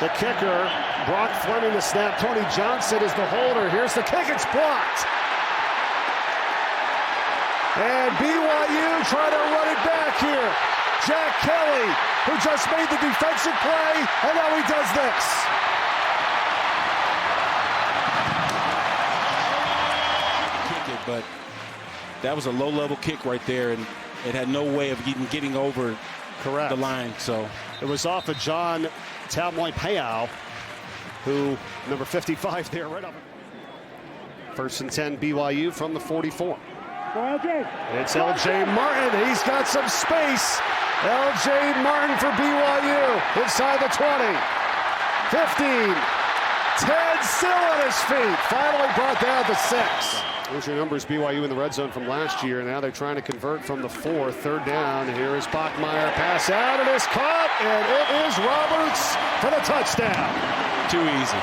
The kicker, Brock Fleming the snap. Tony Johnson is the holder. Here's the kick. It's blocked. And BYU trying to run it back here. Jack Kelly, who just made the defensive play, and now he does this. Kick it, but that was a low-level kick right there, and it had no way of even getting over the line. So it was off of John Taumoi-Peau, who number 55 there, right up. 1st and 10 BYU from the 44. It's LJ Martin. He's got some space. LJ Martin for BYU inside the 20. 15. 10 still on his feet. Finally brought down to 6. Those are your numbers, BYU in the red zone from last year. Now they're trying to convert from the 4. 3rd down. Here is Bachmeier. Pass out. It is caught. And it is Roberts for the touchdown. Too easy.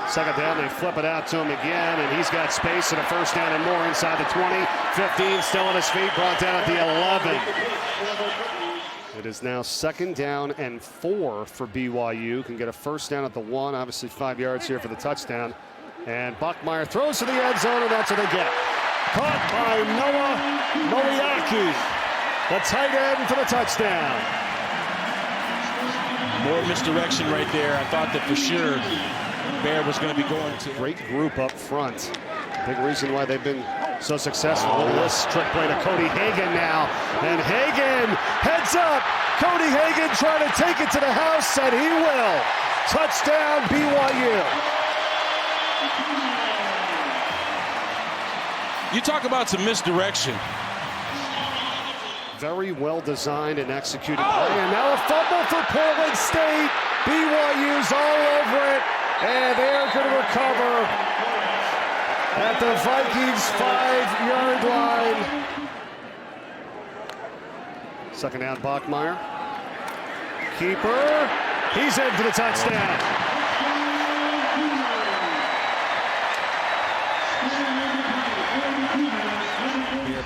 Second down, they flip it out to him again, and he's got space and a 1st down and more inside the 20. 15, still on his feet, brought down at the 11. It is now 2nd down and 4 for BYU. Can get a 1st down at the 1, obviously 5 yards here for the touchdown. And Bachmeier throws to the end zone, and that's what they get. Caught by Noah Noriaki, the tight end for the touchdown. More misdirection right there. I thought that for sure Bear was going to be going to. Great group up front. Big reason why they've been so successful. This trick play to Cody Hagan now. And Hagan heads up. Cody Hagan trying to take it to the house, and he will. Touchdown, BYU. You talk about some misdirection. Very well designed and executed play. And now a fumble for Portland State. BYU's all over it. And they're going to recover at the Vikings 5-yard line. 2nd down, Bachmeier. Keeper. He's in for the touchdown.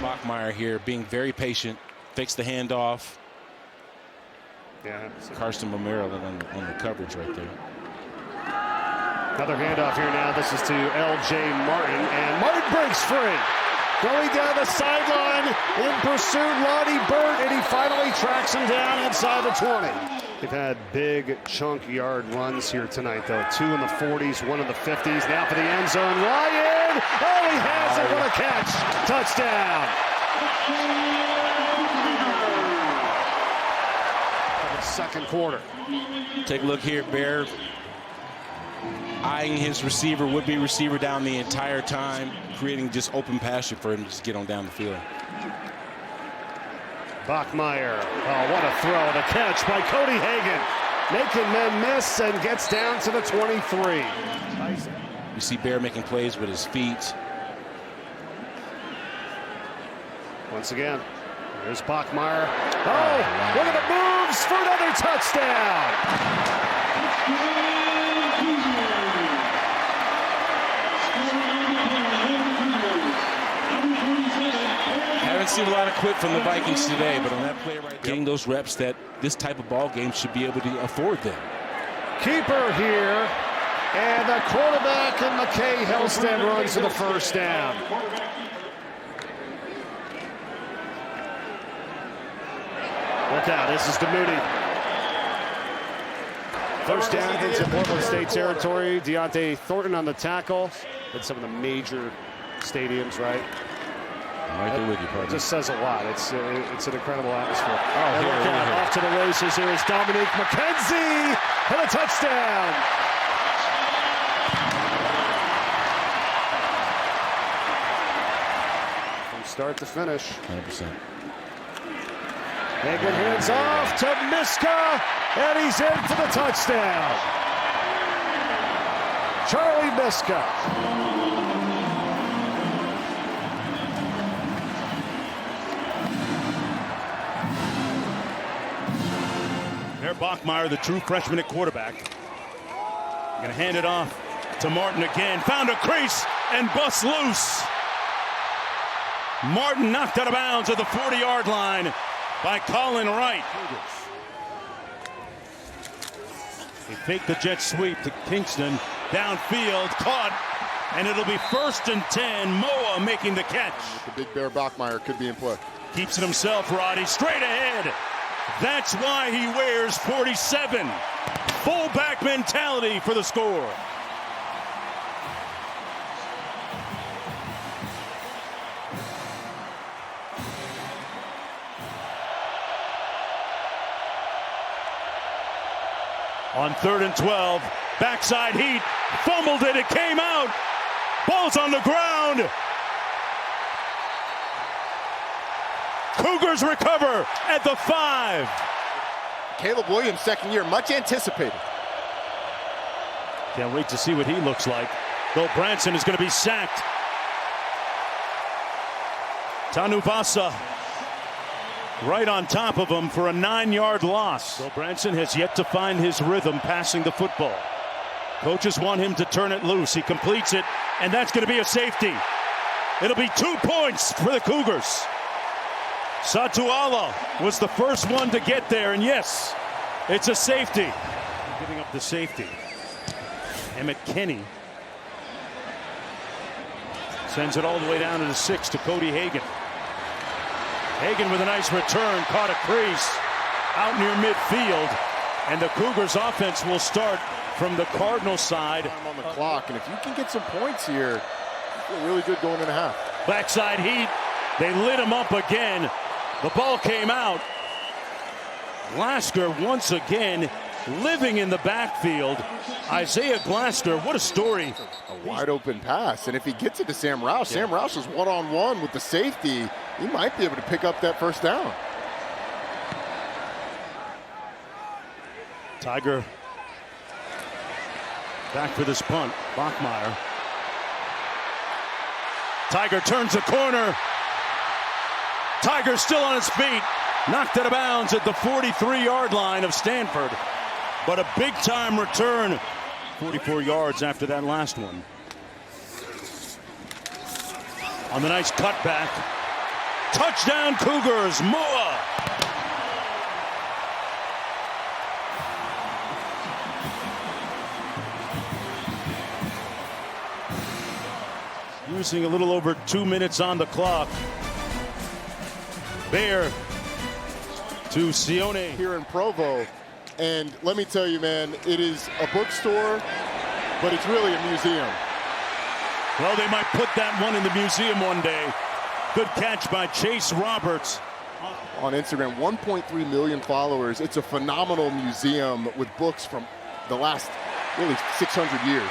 Bachmeier here being very patient. Fakes the handoff. Yeah. Karsten Mamera on the coverage right there. Another handoff here now. This is to LJ Martin, and Martin breaks free. Going down the sideline in pursuit, Lonnie Burt, and he finally tracks him down inside the 20. They've had big chunk yard runs here tonight, though. 2 in the 40s, 1 in the 50s. Now for the end zone, Ryan. Oh, he has it. What a catch. Touchdown. Second quarter. Take a look here, Bear. Eyeing his receiver, would-be receiver down the entire time, creating just open pasture for him to just get on down the field. Bachmeier, oh, what a throw, the catch by Cody Hagan, making men miss and gets down to the 23. You see Bear making plays with his feet. Once again, here's Bachmeier. Oh, look at the moves for another touchdown. Haven't seen a lot of quit from the Vikings today, but on that play right there, getting those reps that this type of ball game should be able to afford them. Keeper here, and the quarterback and McKay Helsted runs to the 1st down. Look out, this is to Moody. 1st down into Portland State territory. Deontay Thornton on the tackle. In some of the major stadiums, right? I'm right there with you, partner. Just says a lot. It's an incredible atmosphere. Oh, here. Off to the races. Here is Dominique McKenzie and a touchdown. From start to finish. 100%. Hagan hands off to Miska, and he's in for the touchdown. Charlie Miska. Bachmeier, the true freshman at quarterback. Going to hand it off To Martin again, found a crease and busts loose. Martin knocked out of bounds at the 40-yard line by Colin Wright. He faked the jet sweep to Kingston, downfield, caught, and it'll be 1st and 10. Moa making the catch. The big bear Bachmeier could be in play. Keeps it himself, Roddy, straight ahead. That's why he wears 47. Fullback mentality for the score. On 3rd and 12, backside heat, fumbled it, it came out. Ball's on the ground. Cougars recover at the 5. Caleb Williams, 2nd year, much anticipated. Can't wait to see what he looks like. Bill Branson is going to be sacked. Tanuvasa right on top of him for a 9-yard loss. Bill Branson has yet to find his rhythm passing the football. Coaches want him to turn it loose. He completes it, and that's going to be a safety. It'll be 2 points for the Cougars. Satuala was the first one to get there, and yes, it's a safety. Giving up the safety. Emmett Kenny sends it all the way down to the 6 to Cody Hagan. Hagan with a nice return, caught a crease out near midfield, and the Cougars offense will start from the Cardinal side. On the clock, and if you can get some points here, you feel really good going in a half. Backside heat, they lit him up again. The ball came out. Glasker once again living in the backfield. Isaiah Glasker, what a story. A wide open pass, and if he gets it to Sam Roush, Sam Roush is one-on-one with the safety. He might be able to pick up that 1st down. Tiger back for this punt. Bachmeier. Tiger turns the corner. Tiger still on his feet. Knocked out of bounds at the 43-yard line of Stanford. But a big-time return. 44 yards after that last one. On the nice cutback. Touchdown Cougars. Moa. Using a little over 2 minutes on the clock. Bear to Sione. Here in Provo. And let me tell you, man, it is a bookstore, but it's really a museum. Well, they might put that one in the museum one day. Good catch by Chase Roberts. On Instagram, 1.3 million followers. It's a phenomenal museum with books from the last, really, 600 years.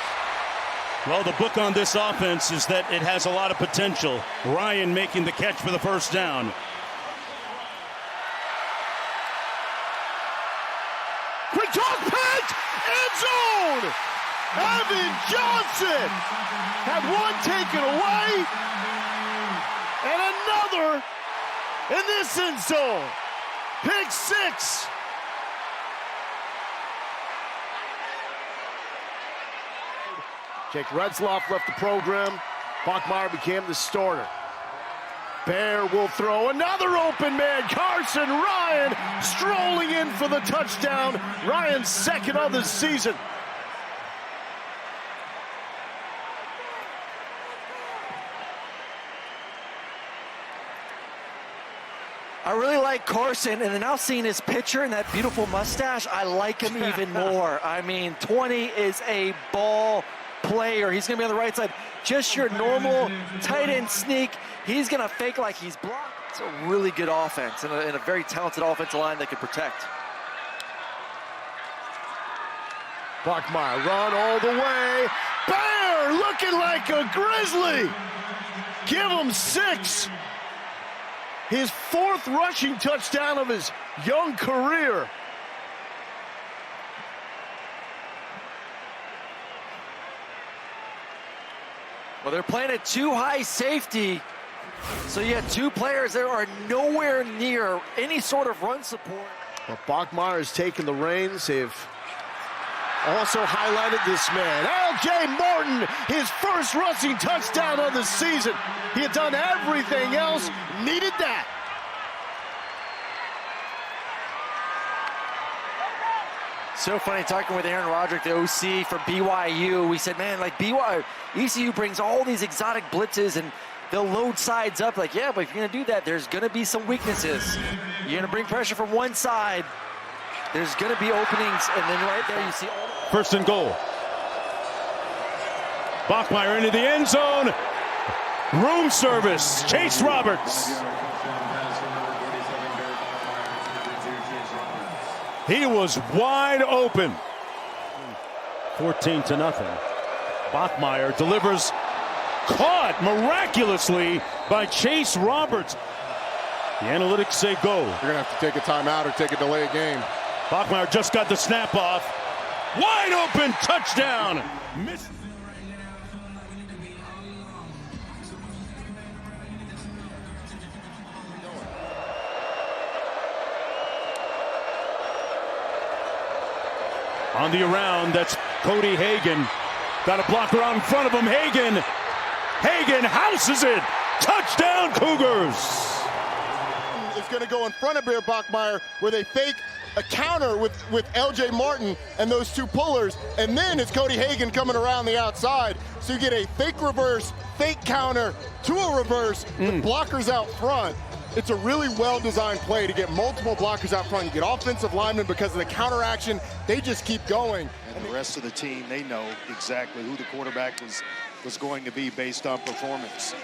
Well, the book on this offense is that it has a lot of potential. Ryan making the catch for the 1st down. Quick toss, pass, end zone! Evan Johnson had one taken away, and another in this end zone. Pick 6. Jake Retzloff left the program. Bachmeier became the starter. Bear will throw another open man. Carson Ryan strolling in for the touchdown. Ryan's 2nd of the season. I really like Carson, and then now seeing his picture and that beautiful mustache, I like him even more. I mean, 20 is a ball player. He's going to be on the right side. Just your normal tight end sneak. He's going to fake like he's blocked. It's a really good offense and a very talented offensive line that can protect. Bachmeier run all the way. Bear looking like a Grizzly. Give him 6. His 4th rushing touchdown of his young career. Well, they're playing at 2 high safety. So you have 2 players that are nowhere near any sort of run support. Well, Bachmeier has taken the reins. They've also highlighted this man. L.J. Martin, his first rushing touchdown of the season. He had done everything else, needed that. So funny talking with Aaron Roderick, the OC for BYU. We said, man, like ECU brings all these exotic blitzes and they'll load sides up. Like, yeah, but if you're going to do that, there's going to be some weaknesses. You're going to bring pressure from one side. There's going to be openings, and then right there you see all. First and goal. Bachmeier into the end zone. Room service. Chase Roberts. He was wide open. 14-0. Bachmeier delivers. Caught miraculously by Chase Roberts. The analytics say go. You're going to have to take a timeout or take a delayed game. Bachmeier just got the snap off. Wide open touchdown. Missed. On the around, that's Cody Hagan. Got a blocker out in front of him. Hagan houses it. Touchdown, Cougars. Is going to go in front of Bear Bachmeier where they fake a counter with L.J. Martin and those two pullers, and then it's Cody Hagan coming around the outside. So you get a fake reverse, fake counter to a reverse with blockers out front. It's a really well-designed play to get multiple blockers out front. You get offensive linemen because of the counter action. They just keep going. And the rest of the team, they know exactly who the quarterback was going to be based on performance.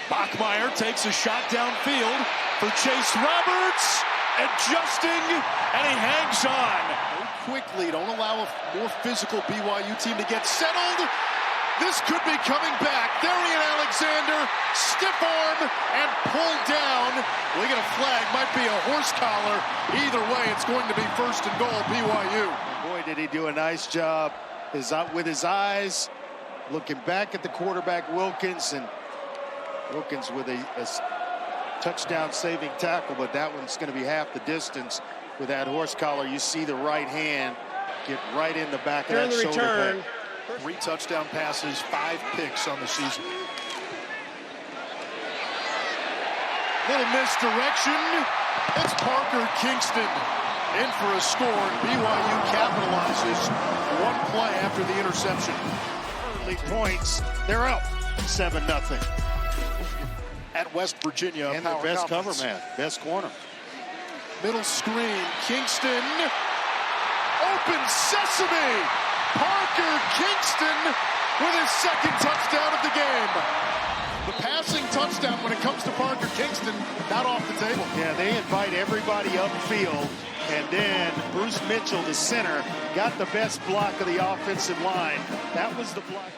Bachmeier takes a shot downfield for Chase Roberts, adjusting, and he hangs on. Go quickly, don't allow a more physical BYU team to get settled. This could be coming back. Darian Alexander, stiff arm, and pulled down. We get a flag, might be a horse collar. Either way, it's going to be first and goal, BYU. Boy, did he do a nice job with his eyes, looking back at the quarterback, Wilkins, and Wilkins with a touchdown-saving tackle, but that one's going to be half the distance with that horse collar. You see the right hand get right in the back of that shoulder pad. 3 touchdown passes, 5 picks on the season. Little misdirection. It's Parker Kingston in for a score. BYU capitalizes one play after the interception. Early points. They're up 7-0. At West Virginia. And their best cover man, best corner. Middle screen, Kingston. Open sesame. Parker Kingston with his second touchdown of the game. The passing touchdown when it comes to Parker Kingston, not off the table. Yeah, they invite everybody upfield, and then Bruce Mitchell, the center, got the best block of the offensive line. That was the block.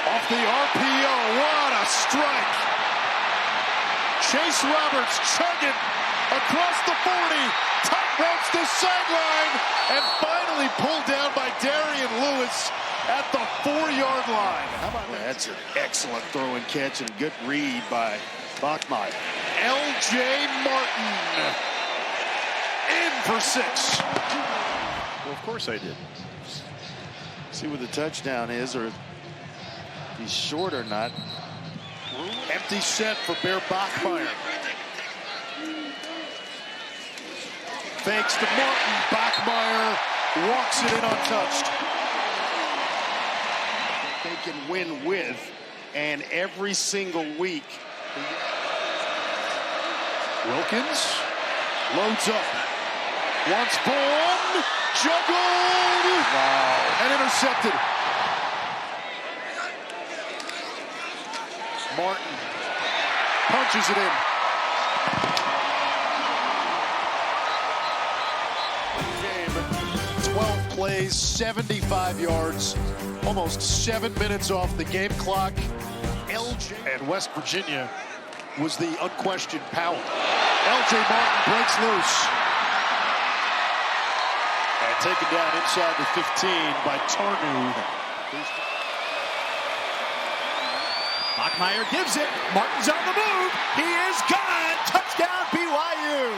Off the RPO, what a strike. Chase Roberts chugging across the 40, top ropes the sideline, and finally pulled down by Darian Lewis at the 4-yard line. How about that? That's an excellent throw and catch and good read by Bachmeier. L.J. Martin in for 6. Well, of course I did. See what the touchdown is, or if he's short or not. Empty set for Bear Bachmeier. Fakes to Martin. Bachmeier walks it in untouched. They can win with, and every single week. Wilkins loads up. Wants ball. Juggled. Wow. And intercepted. Martin punches it in. Game, 12 plays, 75 yards, almost 7 minutes off the game clock. LJ and West Virginia was the unquestioned power. LJ Martin breaks loose. And taken down inside the 15 by Tarnu. Bachmeier gives it. Martin's on the move. He is gone. Touchdown, BYU.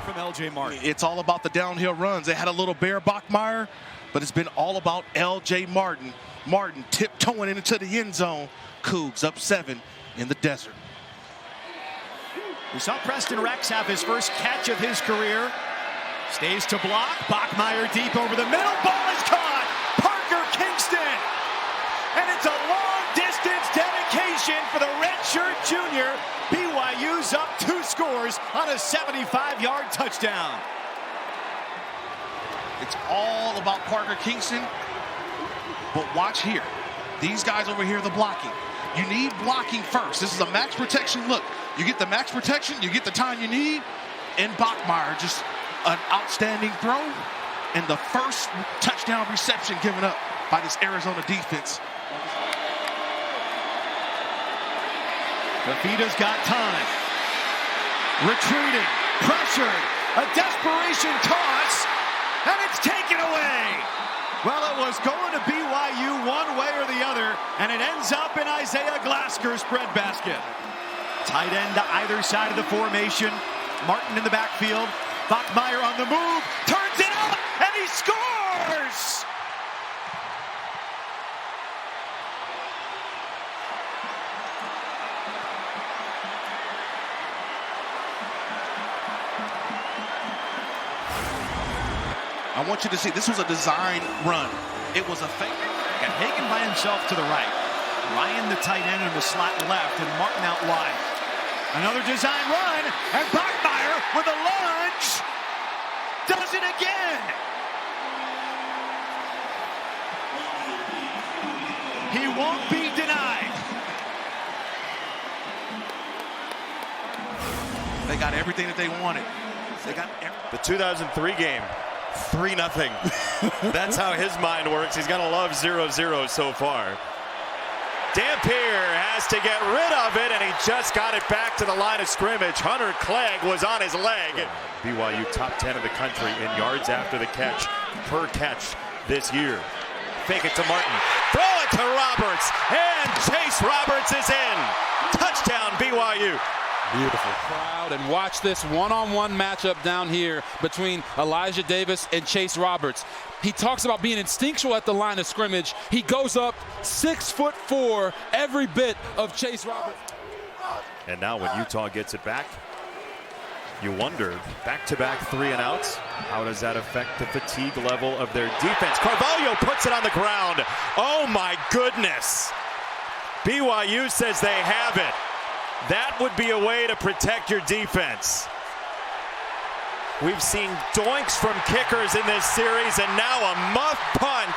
from LJ Martin. It's all about the downhill runs. They had a little Bear Bachmeier, but it's been all about LJ Martin. Martin tiptoeing into the end zone. Cougs up 7 in the desert. We saw Preston Rex have his first catch of his career. Stays to block. Bachmeier deep over the middle. Ball is caught. Parker Kingston. And it's a long-distance dedication for the redshirt junior. BYU's up 2 scores on a 75-yard touchdown. It's all about Parker Kingston. But watch here. These guys over here, the blocking. You need blocking first. This is a max protection look. You get the max protection, you get the time you need. And Bachmeier, just an outstanding throw. And the first touchdown reception given up by this Arizona defense. Lafita's got time. Retreating, pressured, a desperation toss, and it's taken away. Well, it was going to BYU one way or the other, and it ends up in Isaiah Glasker's breadbasket. Tight end to either side of the formation. Martin in the backfield. Bachmeier on the move, turns it up, and he scores! I want you to see, this was a design run. It was a fake. Got Hagan by himself to the right. Ryan the tight end in the slot left, and Martin out wide. Another design run, and Bachmeier with a lunge does it again. He won't be denied. They got everything that they wanted. They got the 2003 game. 3-0. That's how his mind works. He's going to love 0-0 so far. Dampier has to get rid of it, and he just got it back to the line of scrimmage. Hunter Clegg was on his leg. BYU top 10 in the country in yards after the catch, per catch this year. Fake it to Martin. Throw it to Roberts, and Chase Roberts is in. Touchdown, BYU. Beautiful crowd, and watch this one-on-one matchup down here between Elijah Davis and Chase Roberts. He talks about being instinctual at the line of scrimmage. He goes up 6'4", every bit of Chase Roberts. And now when Utah gets it back, you wonder, back-to-back 3-and-outs, how does that affect the fatigue level of their defense? Carvalho puts it on the ground. Oh my goodness. BYU says they have it. That would be a way to protect your defense. We've seen doinks from kickers in this series, and now a muff punt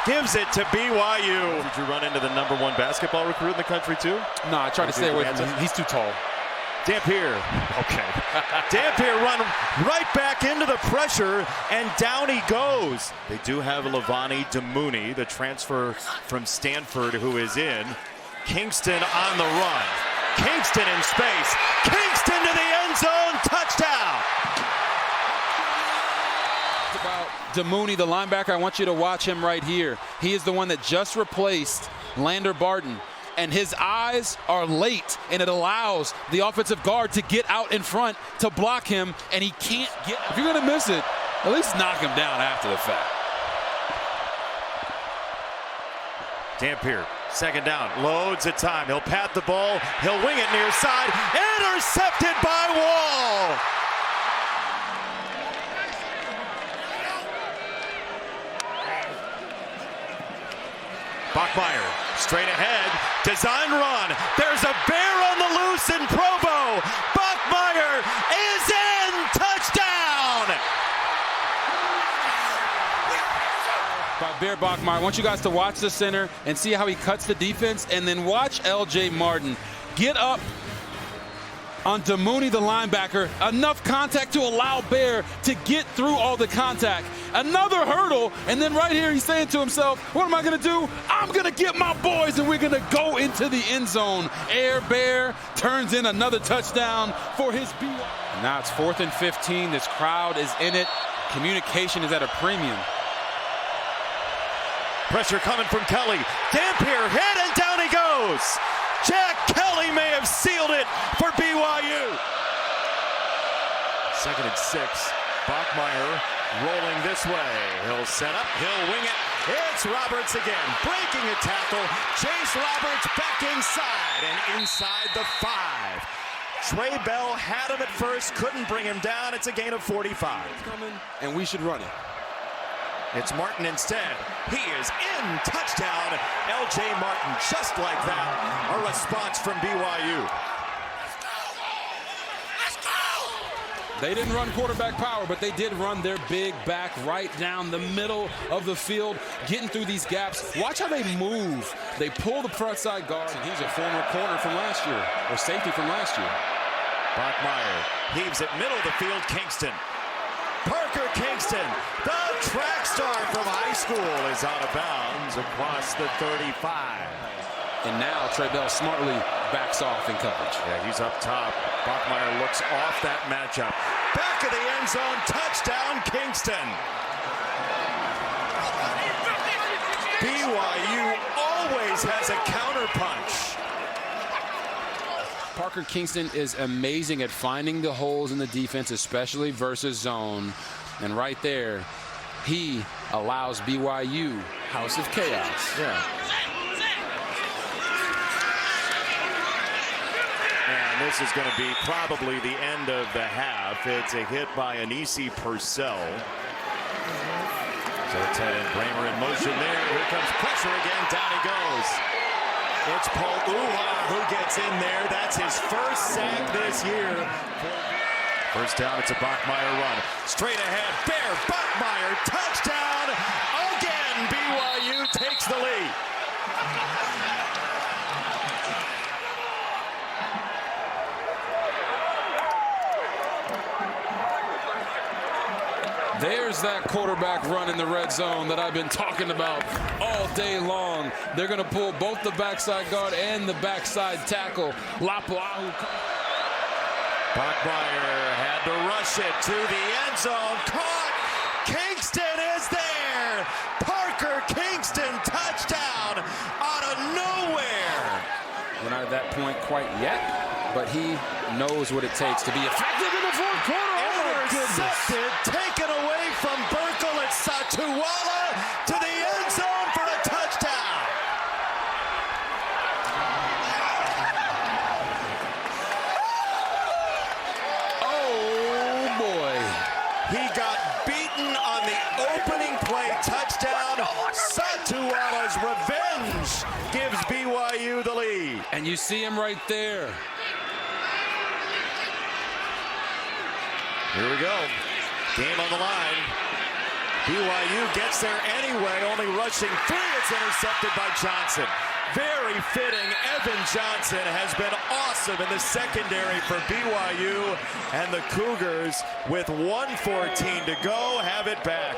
gives it to BYU. Did you run into the #1 basketball recruit in the country too? No, I tried to stay away from him. He's too tall. Dampier. Okay. Dampier run right back into the pressure, and down he goes. They do have Levani Damuni, the transfer from Stanford, who is in. Kingston on the run. Kingston in space. Kingston to the end zone. Touchdown. About Damuni, the linebacker, I want you to watch him right here. He is the one that just replaced Lander Barton. And his eyes are late, and it allows the offensive guard to get out in front to block him, and he can't get. If you're going to miss it, at least knock him down after the fact. Dampier, second down, loads of time. He'll pat the ball. He'll wing it near side. Intercepted by Wall. Bachmeier, straight ahead, design run. There's a bear on the loose in Provo. Bachmeier is in. Touchdown. By Bear Bachmeier. I want you guys to watch the center and see how he cuts the defense, and then watch LJ Martin get up on Damuni, the linebacker. Enough contact to allow Bear to get through all the contact. Another hurdle, and then right here he's saying to himself, what am I going to do? I'm going to get my boys, and we're going to go into the end zone. Air Bear turns in another touchdown for his BYU. Now it's 4th and 15. This crowd is in it. Communication is at a premium. Pressure coming from Kelly. Dampier hit, and down he goes. Jack Kelly may have sealed it for BYU. 2nd and 6. Bachmeier rolling this way. He'll set up. He'll wing it. It's Roberts again. Breaking a tackle. Chase Roberts back inside and inside the 5. Trey Bell had him at first. Couldn't bring him down. It's a gain of 45. And we should run it. It's Martin instead. He is in. Touchdown. L.J. Martin. Just like that. A response from BYU. They didn't run quarterback power, but they did run their big back right down the middle of the field, getting through these gaps. Watch how they move. They pull the front side guard, and he's a former corner from last year, or safety from last year. Bachmeier heaves it middle of the field. Kingston. Parker Kingston, the track star from high school, is out of bounds across the 35. And now Trey Bell smartly backs off in coverage. Yeah, he's up top. Bachmeier looks off that matchup. Back of the end zone, touchdown Kingston. BYU always has a counterpunch. Parker Kingston is amazing at finding the holes in the defense, especially versus zone. And right there, he allows BYU House of Chaos. Yeah. And this is going to be probably the end of the half. It's a hit by Anisi Purcell. So tight end Bramer in motion there. Here comes pressure again. Down he goes. It's Paul Uha who gets in there. That's his first sack this year. First down, it's a Bachmeier run. Straight ahead, Bear, Bachmeier, touchdown! Again, BYU takes the lead. There's that quarterback run in the red zone that I've been talking about all day long. They're going to pull both the backside guard and the backside tackle. Lapuahu. Bachmeier had to rush it to the end zone. Caught. Kingston is there. Parker Kingston, touchdown out of nowhere. We're not at that point quite yet, but he knows what it takes to be effective in the fourth quarter. Intercepted, taken away from Burkle. It's Satuwala to the end zone for a touchdown. Oh boy. He got beaten on the opening play. Touchdown. Satuwala's revenge gives BYU the lead. And you see him right there. Here we go. Game on the line. BYU gets there anyway, only rushing 3. It's intercepted by Johnson. Very fitting. Evan Johnson has been awesome in the secondary for BYU. And the Cougars, with 1:14 to go, have it back.